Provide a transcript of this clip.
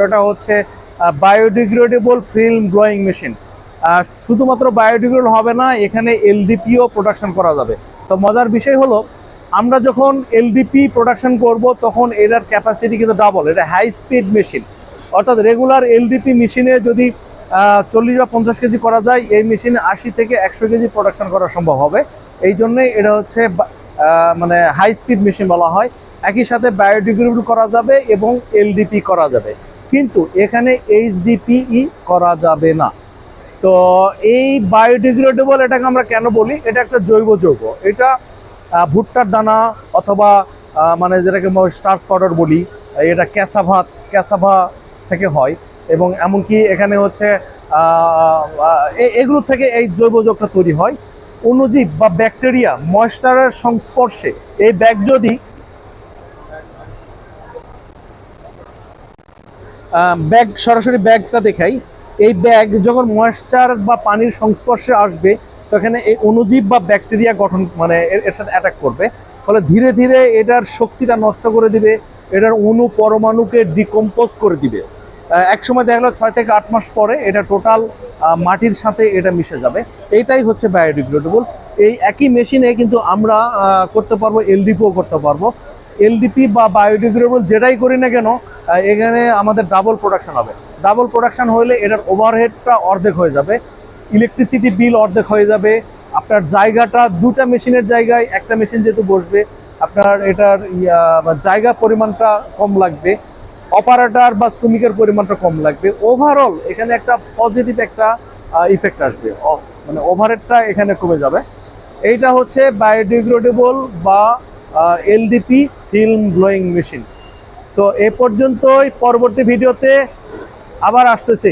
এটা হচ্ছে biodegradable film blowing machine. শুধুমাত্র বায়োডিগ্রেডেবল হবে না, এখানে এলডিপিও প্রোডাকশন করা যাবে। তো মজার বিষয় হলো, আমরা যখন এলডিপি প্রোডাকশন করব তখন এটার ক্যাপাসিটি কিন্তু ডাবল। এটা হাই স্পিড মেশিন, অর্থাৎ রেগুলার এলডিপি মেশিনে যদি 40 বা 50 কেজি করা যায়, এই মেশিনে 80 থেকে 100 কেজি প্রোডাকশন করা সম্ভব হবে। এই জন্যই এটা হচ্ছে মানে হাই স্পিড মেশিন বলা হয়। একই সাথে বায়োডিগ্রেডেবল করা যাবে এবং এলডিপি করা যাবে, কিন্তু এখানে এইচডিপিই করা যাবে না। তো এই বায়োডিগ্রেডেবল এটাকে আমরা কেন বলি? এটা একটা জৈব যৌগ। এটা ভুট্টার দানা অথবা মানে যেটাকে স্টার্চ পাউডার বলি, এটা ক্যাসাভা থেকে হয়। এবং এমনকি এখানে হচ্ছে এগুলো থেকে এই জৈব যৌগটা তৈরি হয়। অণুজীব বা ব্যাকটেরিয়া ময়েশ্চারের সংস্পর্শে এই ব্যাগ যদি সরাসরি ব্যাগটা দেখাই, এই ব্যাগ যখন ময়েশ্চার বা পানির সংস্পর্শে আসবে তখন এই অণুজীব বা ব্যাকটেরিয়া গঠন মানে এর সাথে অ্যাটাক করবে। ফলে ধীরে ধীরে এটার শক্তিটা নষ্ট করে দিবে, এটার অণু পরমাণুকে ডিকম্পোজ করে দিবে। একসময় দেখা গেলো 6 থেকে 8 মাস পরে এটা টোটাল মাটির সাথে এটা মিশে যাবে। এইটাই হচ্ছে বায়োডিগ্রেডেবল। এই একই মেশিনে কিন্তু আমরা করতে পারবো, এলডিপিও করতে পারবো। এলডিপি বা বায়োডিগ্রেডেবল যেটাই করি না কেন, এখানে আমাদের ডাবল প্রোডাকশন হবে। ডাবল প্রোডাকশন হলে এটার ওভারহেডটা অর্ধেক হয়ে যাবে, ইলেকট্রিসিটি বিল অর্ধেক হয়ে যাবে। আপনার জায়গাটা দুটা মেশিনের জায়গায় একটা মেশিন যেহেতু বসবে, আপনার এটার জায়গা পরিমাণটা কম লাগবে, অপারেটর বা শ্রমিকের পরিমাণটা কম লাগবে। ওভারঅল এখানে একটা পজিটিভ একটা ইফেক্ট আসবে, মানে ওভারহেডটা এখানে কমে যাবে। এইটা হচ্ছে বায়োডিগ্রেডেবল বা এলডিপি ফিল্ম ব্লোয়িং মেশিন। তো এ পর্যন্তই, পরবর্তী ভিডিওতে আবার আসতেছি।